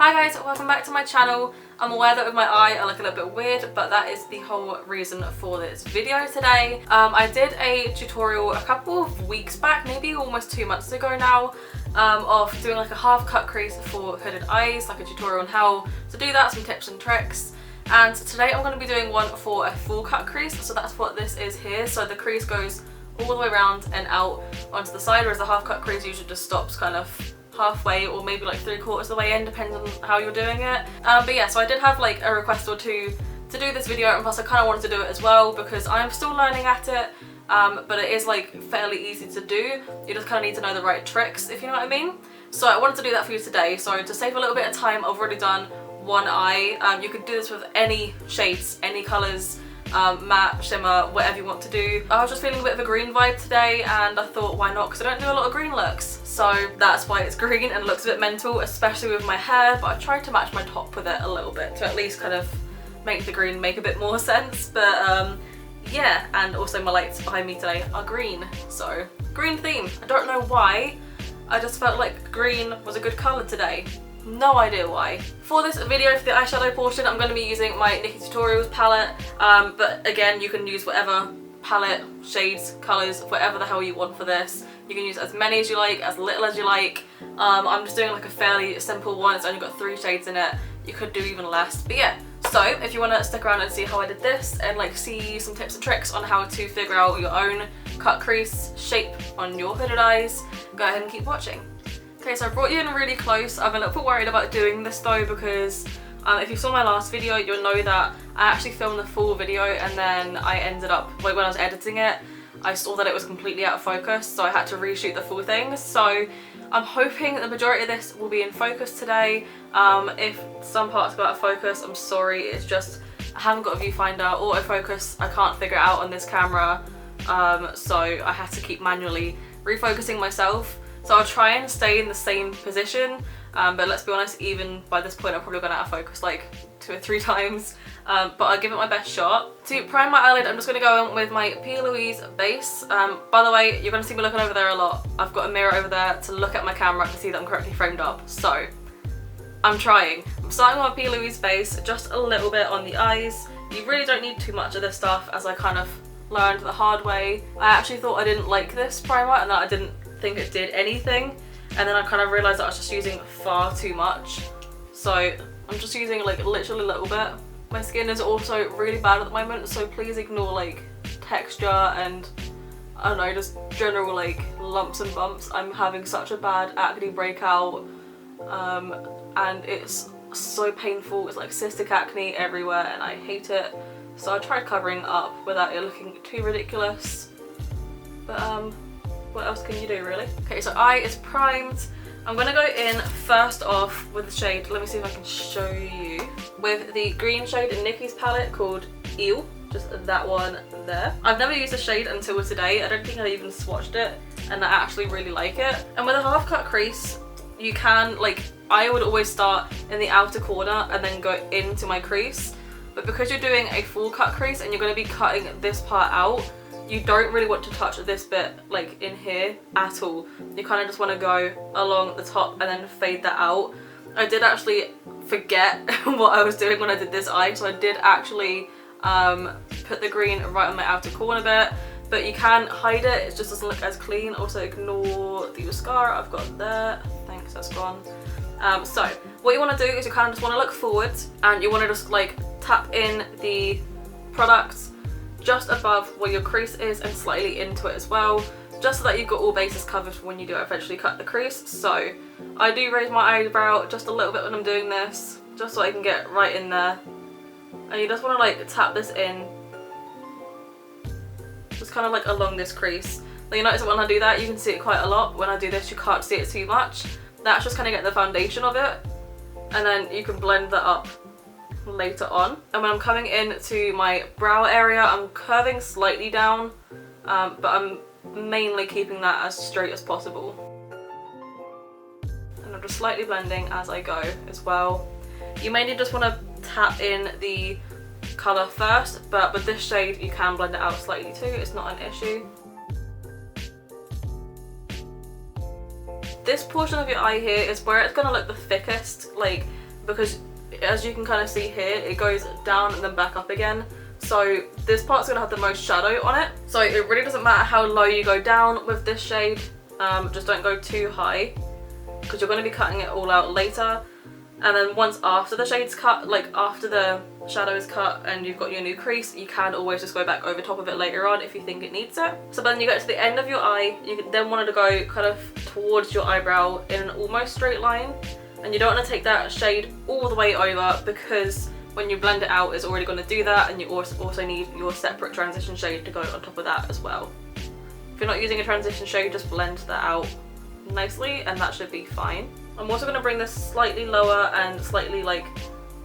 Hi guys, welcome back to my channel. I'm aware that with my eye I look a little bit weird, but that is the whole reason for this video today. I did a tutorial a couple of weeks back, maybe almost 2 months ago now, of doing like a half cut crease for hooded eyes, like a tutorial on how to do that, some tips and tricks. And today I'm going to be doing one for a full cut crease, so that's what this is here. So the crease goes all the way around and out onto the side, whereas the half cut crease usually just stops kind of halfway or maybe like 3/4 of the way in, depending on how you're doing it. But yeah, so I did have like a request or two to do this video, and plus I kind of wanted to do it as well because I'm still learning at it, but it is like fairly easy to do. You just kind of need to know the right tricks, if you know what I mean. So I wanted to do that for you today. So to save a little bit of time, I've already done one eye. You could do this with any shades, any colours, matte, shimmer, whatever you want to do. I was just feeling a bit of a green vibe today and I thought why not, because I don't do a lot of green looks. So that's why it's green and looks a bit mental, especially with my hair, but I tried to match my top with it a little bit to at least kind of make the green make a bit more sense. But yeah, and also my lights behind me today are green, so green theme. I don't know why, I just felt like green was a good colour today. No idea why. For this video, for the eyeshadow portion, I'm going to be using my Nikki Tutorials palette, but again, you can use whatever palette, shades, colours, whatever the hell you want for this. You can use as many as you like, as little as you like. I'm just doing like a fairly simple one. It's only got 3 shades in it. You could do even less, but yeah. So if you want to stick around and see how I did this and like see some tips and tricks on how to figure out your own cut crease shape on your hooded eyes, go ahead and keep watching. Okay, so I brought you in really close. I'm a little bit worried about doing this though because if you saw my last video, you'll know that I actually filmed the full video and then I ended up, like when I was editing it, I saw that it was completely out of focus, so I had to reshoot the full thing. So I'm hoping the majority of this will be in focus today. If some parts go out of focus, I'm sorry, it's just I haven't got a viewfinder. Autofocus, I can't figure it out on this camera, so I have to keep manually refocusing myself. So I'll try and stay in the same position, but let's be honest, even by this point I've probably gone out of focus like 2 or 3 times, but I'll give it my best shot. To prime my eyelid, I'm just going to go in with my P. Louise base. By the way, you're going to see me looking over there a lot. I've got a mirror over there to look at my camera to see that I'm correctly framed up, so I'm trying. I'm starting with my P. Louise base, just a little bit on the eyes. You really don't need too much of this stuff, as I kind of learned the hard way. I actually thought I didn't like this primer and that I didn't think it did anything, and then I kind of realised that I was just using far too much, so I'm just using like literally a little bit. My skin is also really bad at the moment, so please ignore like texture and I don't know, just general like lumps and bumps. I'm having such a bad acne breakout, and it's so painful. It's like cystic acne everywhere and I hate it, so I tried covering up without it looking too ridiculous, but what else can you do really? Okay, so eye is primed. I'm gonna go in first off with the shade, let me see if I can show you, with the green shade in Nikki's palette called Eel, just that one there. I've never used the shade until today. I don't think I even swatched it, and I actually really like it. And with a half cut crease, you can, like, I would always start in the outer corner and then go into my crease, but because you're doing a full cut crease and you're gonna be cutting this part out, you don't really want to touch this bit like in here at all. You kind of just want to go along the top and then fade that out. I did actually forget what I was doing when I did this eye, so I did actually put the green right on my outer corner bit, but you can hide it, it just doesn't look as clean. Also ignore the mascara I've got there, thanks, that's gone. So what you want to do is you kind of just want to look forward and you want to just like tap in the product just above where your crease is and slightly into it as well, just so that you've got all bases covered when you do eventually cut the crease. So I do raise my eyebrow just a little bit when I'm doing this, just so I can get right in there. And you just want to like tap this in, just kind of like along this crease. Now you notice that when I do that, you can see it quite a lot. When I do this, you can't see it too much. That's just kind of get the foundation of it, and then you can blend that up later on. And when I'm coming into my brow area, I'm curving slightly down, but I'm mainly keeping that as straight as possible, and I'm just slightly blending as I go as well. You mainly just want to tap in the colour first, but with this shade you can blend it out slightly too, it's not an issue. This portion of your eye here is where it's going to look the thickest. Like because as you can kind of see here, it goes down and then back up again. So this part's going to have the most shadow on it. So it really doesn't matter how low you go down with this shade. Just don't go too high, because you're going to be cutting it all out later. And then once after the shade's cut, like after the shadow is cut and you've got your new crease, you can always just go back over top of it later on if you think it needs it. So then you get to the end of your eye, you then want to go kind of towards your eyebrow in an almost straight line. And you don't want to take that shade all the way over, because when you blend it out, it's already going to do that, and you also need your separate transition shade to go on top of that as well. If you're not using a transition shade, just blend that out nicely and that should be fine. I'm also going to bring this slightly lower and slightly like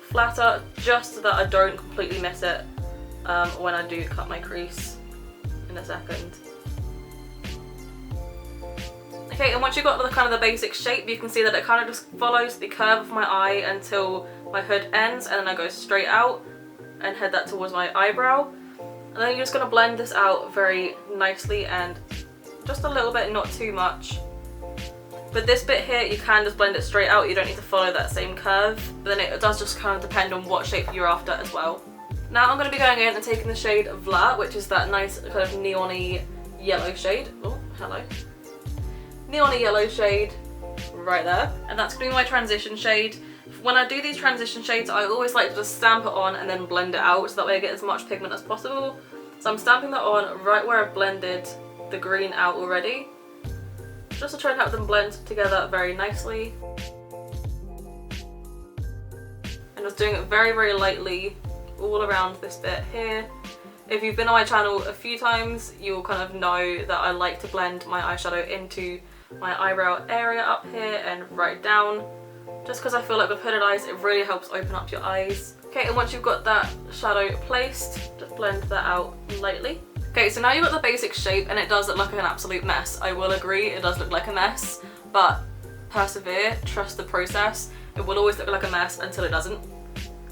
flatter, just so that I don't completely miss it when I do cut my crease in a second. Okay, and once you've got the kind of the basic shape, you can see that it kind of just follows the curve of my eye until my hood ends, and then I go straight out and head that towards my eyebrow. And then you're just going to blend this out very nicely, and just a little bit, not too much. But this bit here, you can just blend it straight out, you don't need to follow that same curve, but then it does just kind of depend on what shape you're after as well. Now I'm going to be going in and taking the shade Vla, which is that nice kind of neon-y yellow shade. Oh, hello. Neon-y yellow shade right there, and that's going to be my transition shade. When I do these transition shades, I always like to just stamp it on and then blend it out, so that way I get as much pigment as possible. So I'm stamping that on right where I've blended the green out already, just to try and have them blend together very nicely. And just doing it very, very lightly all around this bit here. If you've been on my channel a few times, you'll kind of know that I like to blend my eyeshadow into my eyebrow area up here and right down, just because I feel like with hooded eyes it really helps open up your eyes. Okay, and once you've got that shadow placed, just blend that out lightly. Okay, so now you've got the basic shape, and it does look like an absolute mess. I will agree, it does look like a mess, but persevere, trust the process. It will always look like a mess until it doesn't.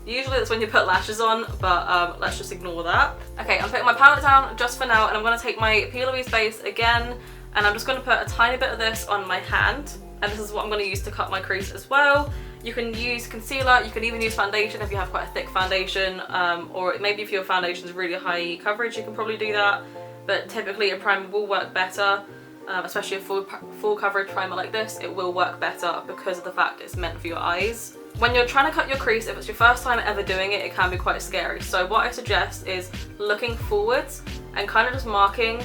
Usually that's when you put lashes on, but let's just ignore that. Okay, I'm putting my palette down just for now, and I'm going to take my P. Louise base again, and I'm just going to put a tiny bit of this on my hand, and this is what I'm going to use to cut my crease as well. You can use concealer, you can even use foundation if you have quite a thick foundation, or maybe if your foundation is really high coverage, you can probably do that, but typically a primer will work better, especially a full coverage primer like this. It will work better because of the fact it's meant for your eyes. When you're trying to cut your crease, if it's your first time ever doing it, it can be quite scary. So what I suggest is looking forwards and kind of just marking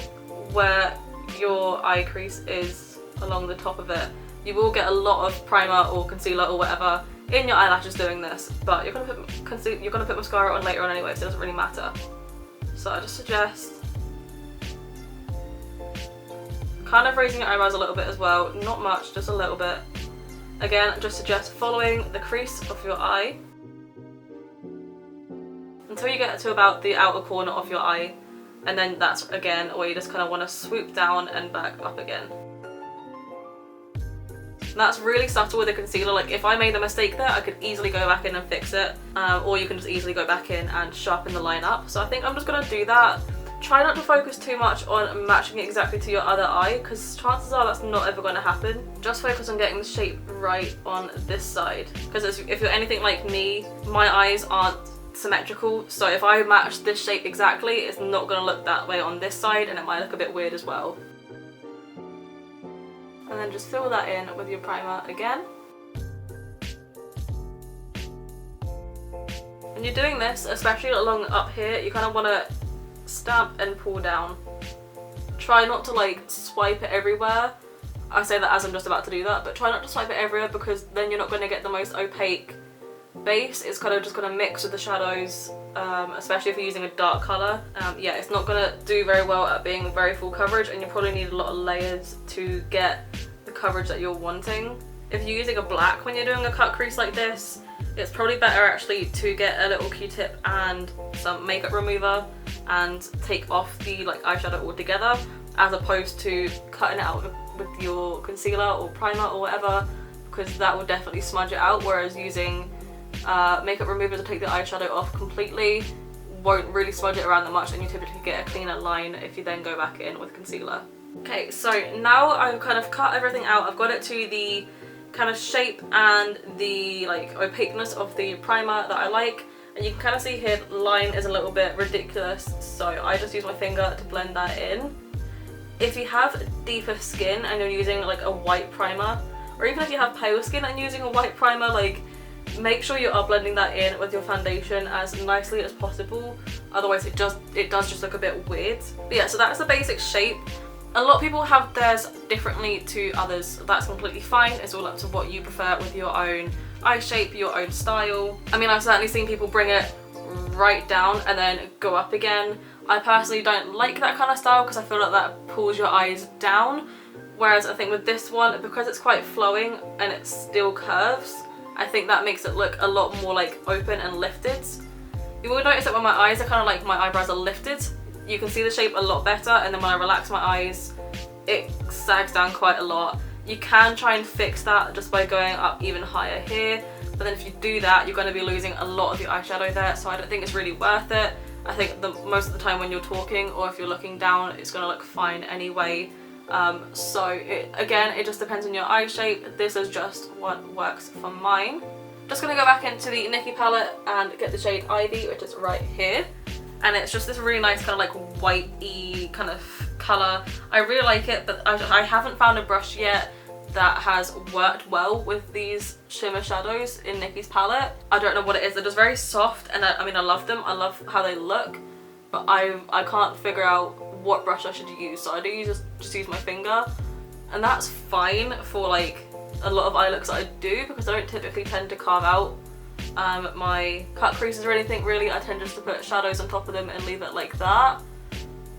where your eye crease is along the top of it. You will get a lot of primer or concealer or whatever in your eyelashes doing this, but you're gonna put mascara on later on anyway, so it doesn't really matter. So I just suggest kind of raising your eyebrows a little bit as well, not much, just a little bit. Again, I just suggest following the crease of your eye until you get to about the outer corner of your eye, and then that's again where you just kind of want to swoop down and back up again. And that's really subtle with a concealer. Like if I made a mistake there, I could easily go back in and fix it, or you can just easily go back in and sharpen the line up. So I think I'm just going to do that. Try not to focus too much on matching it exactly to your other eye, because chances are that's not ever going to happen. Just focus on getting the shape right on this side, because if you're anything like me, my eyes aren't symmetrical, so if I match this shape exactly, it's not going to look that way on this side, and it might look a bit weird as well. And then just fill that in with your primer again. When you're doing this, especially along up here, you kind of want to stamp and pull down. Try not to like swipe it everywhere. I say that as I'm just about to do that, but try not to swipe it everywhere, because then you're not going to get the most opaque base. It's kind of just going to mix with the shadows, especially if you're using a dark colour. Yeah, it's not going to do very well at being very full coverage, and you probably need a lot of layers to get the coverage that you're wanting. If you're using a black when you're doing a cut crease like this, it's probably better actually to get a little Q-tip and some makeup remover and take off the like eyeshadow altogether, as opposed to cutting it out with your concealer or primer or whatever, because that will definitely smudge it out, whereas using makeup remover to take the eyeshadow off completely won't really smudge it around that much, and you typically get a cleaner line if you then go back in with concealer. Okay, so now I've kind of cut everything out. I've got it to the kind of shape and the like opaqueness of the primer that I like. And you can kind of see here the line is a little bit ridiculous, so I just use my finger to blend that in. If you have deeper skin and you're using like a white primer, or even if you have pale skin and using a white primer, like make sure you are blending that in with your foundation as nicely as possible, otherwise it does just look a bit weird. But yeah, so that's the basic shape. A lot of people have theirs differently to others. That's completely fine. It's all up to what you prefer with your own eye shape, your own style. I mean, I've certainly seen people bring it right down and then go up again. I personally don't like that kind of style because I feel like that pulls your eyes down. Whereas I think with this one, because it's quite flowing and it still curves, I think that makes it look a lot more like open and lifted. You will notice that when my eyes are kind of like, my eyebrows are lifted, you can see the shape a lot better, and then when I relax my eyes, it sags down quite a lot. You can try and fix that just by going up even higher here, but then if you do that, you're going to be losing a lot of your eyeshadow there, so I don't think it's really worth it. I think most of the time when you're talking or if you're looking down, it's going to look fine anyway. Again, it just depends on your eye shape. This is just what works for mine. Just going to go back into the Nikki palette and get the shade Ivy, which is right here. And it's just this really nice kind of like whitey kind of colour. I really like it, but I haven't found a brush yet that has worked well with these shimmer shadows in Nikki's palette. I don't know what it is. They're just very soft, and I mean, I love them. I love how they look, but I can't figure out what brush I should use. So I do just use my finger, and that's fine for like a lot of eye looks that I do, because I don't typically tend to carve out my cut creases or anything really. I tend just to put shadows on top of them and leave it like that.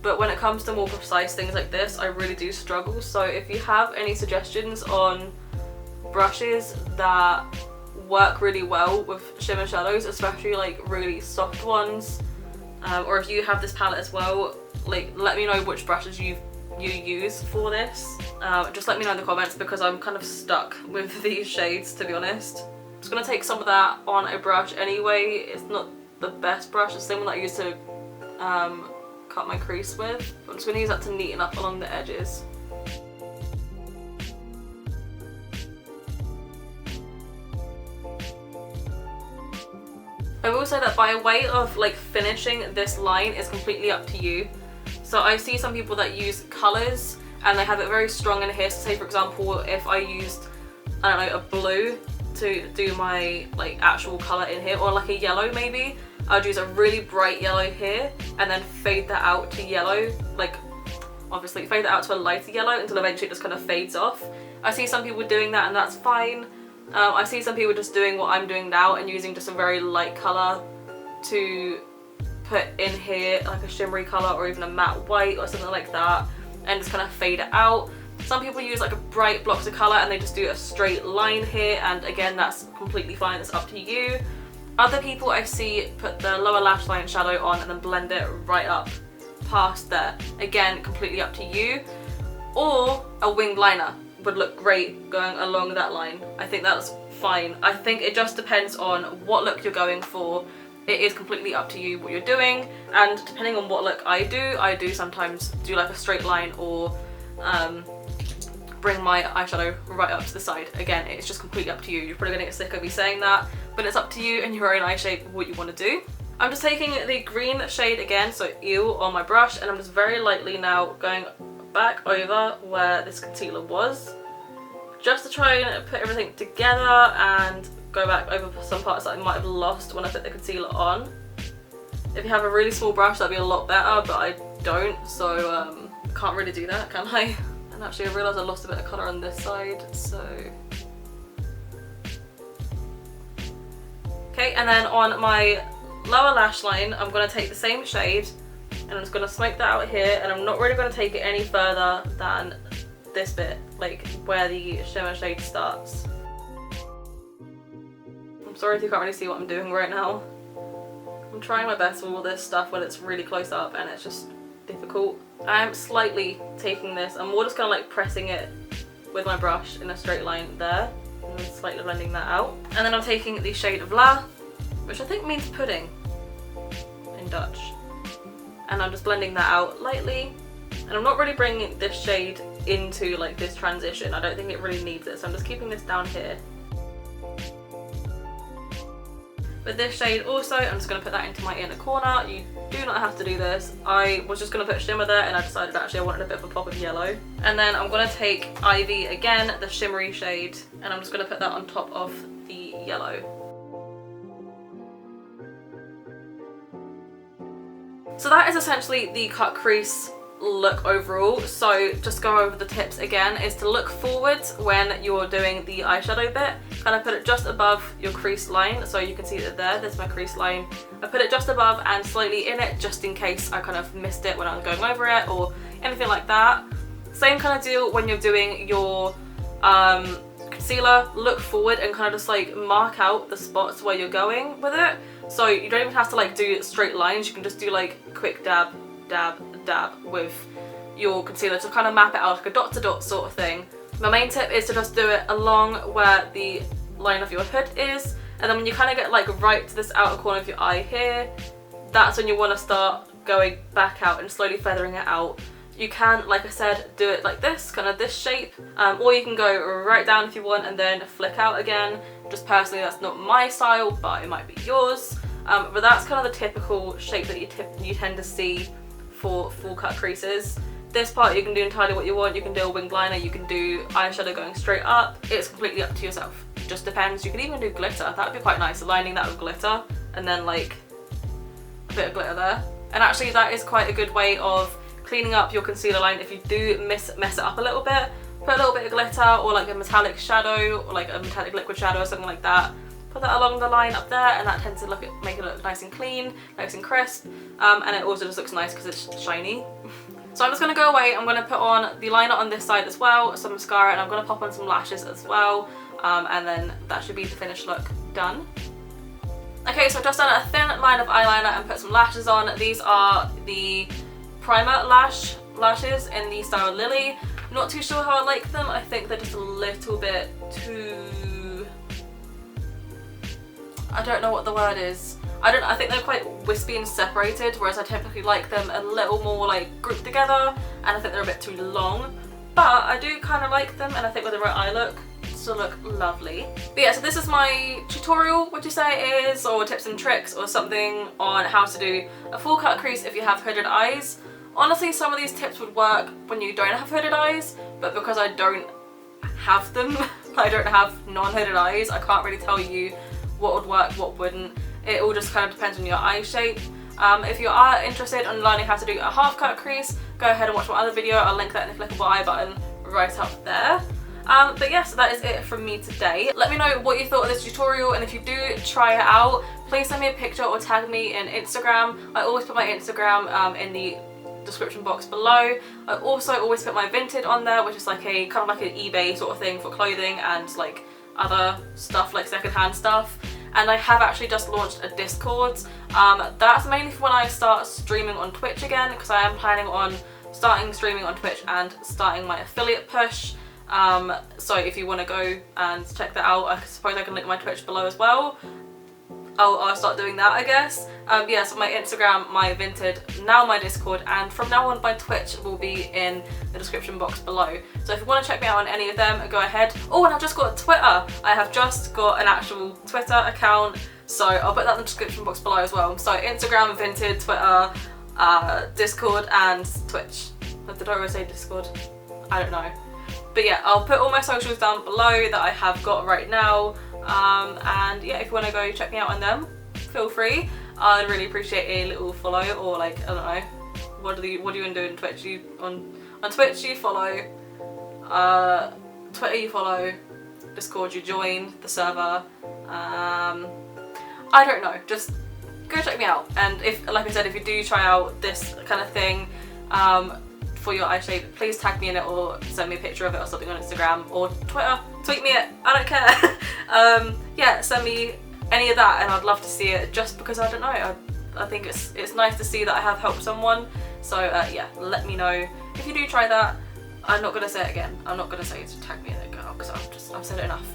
But when it comes to more precise things like this, I really do struggle. So if you have any suggestions on brushes that work really well with shimmer shadows, especially like really soft ones, or if you have this palette as well, like let me know which brushes you use for this. Just let me know in the comments, because I'm kind of stuck with these shades, to be honest. I'm just going to take some of that on a brush anyway. It's not the best brush, it's the same one that I used to cut my crease with. I'm just going to use that to neaten up along the edges. I will say that by way of like finishing this line is completely up to you. So I see some people that use colours and they have it very strong in here. So say for example, if I used, I don't know, a blue to do my like actual colour in here, or like a yellow maybe, I'd use a really bright yellow here and then fade that out to yellow, like obviously fade that out to a lighter yellow until eventually it just kind of fades off. I see some people doing that and that's fine. I see some people just doing what I'm doing now and using just a very light colour to put in here, like a shimmery colour or even a matte white or something like that, and just kind of fade it out. Some people use like a bright blocks of colour and they just do a straight line here, and again that's completely fine, it's up to you. Other people I see put the lower lash line shadow on and then blend it right up past there. Again, completely up to you. Or a winged liner would look great going along that line. I think that's fine. I think it just depends on what look you're going for. It is completely up to you what you're doing, and depending on what look I do sometimes do like a straight line or bring my eyeshadow right up to the side. Again, it's just completely up to you. You're probably gonna get sick of me saying that, but it's up to you and your own eye shape what you want to do. I'm just taking the green shade again, so Ew, on my brush, and I'm just very lightly now going back over where this concealer was, just to try and put everything together and go back over some parts that I might have lost when I put the concealer on. If you have a really small brush, that'd be a lot better, but I don't, so can't really do that, can I? And actually I realised I lost a bit of colour on this side, so... Okay, and then on my lower lash line, I'm going to take the same shade and I'm just going to smoke that out here, and I'm not really going to take it any further than this bit, like where the shimmer shade starts. I'm sorry if you can't really see what I'm doing right now. I'm trying my best with all this stuff when it's really close up and it's just difficult. I'm slightly taking this, I'm more just kind of like pressing it with my brush in a straight line there, and then slightly blending that out. And then I'm taking the shade of La, which I think means pudding in Dutch, and I'm just blending that out lightly. And I'm not really bringing this shade into like this transition. I don't think it really needs it, so I'm just keeping this down here. With this shade also, I'm just going to put that into my inner corner. You do not have to do this. I was just going to put shimmer there and I decided actually I wanted a bit of a pop of yellow. And then I'm going to take Ivy again, the shimmery shade, and I'm just going to put that on top of the yellow. So that is essentially the cut crease look overall. So just go over the tips again, is to look forwards when you're doing the eyeshadow bit. Kind of put it just above your crease line, so you can see that there's my crease line. I put it just above and slightly in it, just in case I kind of missed it when I was going over it or anything like that. Same kind of deal when you're doing your concealer. Look forward and kind of just like mark out the spots where you're going with it. So you don't even have to like do straight lines, you can just do like quick dab, dab, dab with your concealer to kind of map it out like a dot to dot sort of thing. My main tip is to just do it along where the line of your hood is, and then when you kind of get like right to this outer corner of your eye here, that's when you want to start going back out and slowly feathering it out. You can, like I said, do it like this, kind of this shape, or you can go right down if you want and then flick out again. Just personally, that's not my style, but it might be yours. But that's kind of the typical shape that you tend to see for full cut creases. This part you can do entirely what you want. You can do a winged liner, you can do eyeshadow going straight up. It's completely up to yourself. It just depends. You could even do glitter. That would be quite nice, aligning that with glitter and then like a bit of glitter there. And actually that is quite a good way of cleaning up your concealer line if you do mess it up a little bit. Put a little bit of glitter or like a metallic shadow or like a metallic liquid shadow or something like that. Put that along the line up there, and that tends to make it look nice and clean, nice and crisp, and it also just looks nice because it's shiny. So I'm just going to go away, I'm going to put on the liner on this side as well, some mascara, and I'm going to pop on some lashes as well, and then that should be the finished look done. Okay, so I've just done a thin line of eyeliner and put some lashes on. These are the primer lashes in the style Lily. Not too sure how I like them. I think they're just a little bit too... I don't know what the word is. I think they're quite wispy and separated, whereas I typically like them a little more like grouped together, and I think they're a bit too long. But I do kind of like them, and I think with the right eye look, still look lovely. But yeah, so this is my tutorial, would you say it is, or tips and tricks or something on how to do a full cut crease if you have hooded eyes. Honestly, some of these tips would work when you don't have hooded eyes, but because I don't have them, I don't have non-hooded eyes, I can't really tell you what would work, what wouldn't. It all just kind of depends on your eye shape. If you are interested in learning how to do a half cut crease, go ahead and watch my other video. I'll link that in the clickable eye button right up there. But yeah, so that is it from me today. Let me know what you thought of this tutorial, and if you do try it out, please send me a picture or tag me in Instagram. I always put my Instagram in the description box below. I also always put my Vinted on there, which is like a kind of like an eBay sort of thing for clothing and like other stuff, like secondhand stuff. And I have actually just launched a Discord. That's mainly for when I start streaming on Twitch again, because I am planning on starting streaming on Twitch and starting my affiliate push. So if you want to go and check that out, I suppose I can link my Twitch below as well. I'll start doing that, I guess. Yeah, so my Instagram, my Vinted, now my Discord, and from now on my Twitch will be in the description box below. So if you want to check me out on any of them, go ahead. Oh, and I've just got Twitter. I have just got an actual Twitter account, so I'll put that in the description box below as well. So Instagram, Vinted, Twitter, Discord, and Twitch. Did I always say Discord? I don't know. But yeah, I'll put all my socials down below that I have got right now. And yeah, if you want to go check me out on them, feel free. I'd really appreciate a little follow, or like, I don't know, what do you want to do on Twitch? On Twitch you follow, Twitter you follow, Discord you join the server. I don't know, just go check me out. And if, like I said, if you do try out this kind of thing for your eye shape, please tag me in it or send me a picture of it or something on Instagram or Twitter. Tweet me it, I don't care. Yeah, send me any of that and I'd love to see it, just because I don't know, I think it's nice to see that I have helped someone. So yeah, let me know if you do try that. I'm not gonna say it again. I'm not gonna say to tag me in it, girl, because I've said it enough.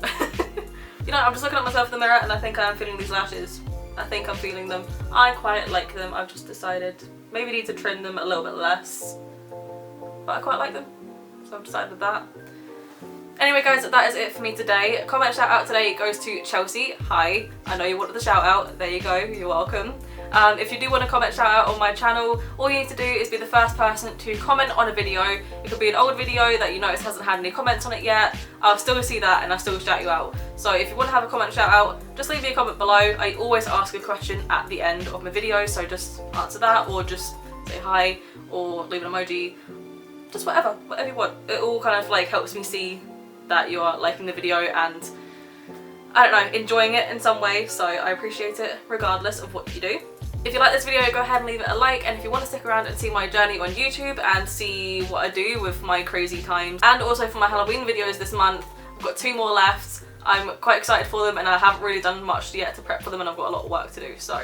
You know, I'm just looking at myself in the mirror and I think I'm feeling these lashes. I think I'm feeling them. I quite like them. I've just decided maybe need to trim them a little bit less, but I quite like them. so I've decided that. Anyway guys, that is it for me today. Comment shout out today goes to Chelsea. Hi, I know you wanted the shout out. There you go, you're welcome. If you do want a comment shout out on my channel, all you need to do is be the first person to comment on a video. It could be an old video that you notice hasn't had any comments on it yet. I'll still see that and I'll still shout you out. So if you want to have a comment shout out, just leave me a comment below. I always ask a question at the end of my video, so just answer that or just say hi or leave an emoji. Just whatever you want. It all kind of like helps me see that you are liking the video and, I don't know, enjoying it in some way, so I appreciate it regardless of what you do. If you like this video, go ahead and leave it a like, and if you want to stick around and see my journey on YouTube and see what I do with my crazy times, and also for my Halloween videos this month, I've got 2 more left. I'm quite excited for them and I haven't really done much yet to prep for them and I've got a lot of work to do, so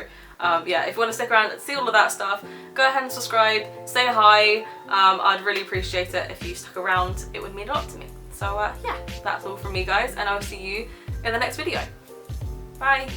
yeah, if you want to stick around and see all of that stuff, go ahead and subscribe, say hi. I'd really appreciate it if you stuck around. It would mean a lot to me. So yeah, that's all from me guys, and I'll see you in the next video. Bye!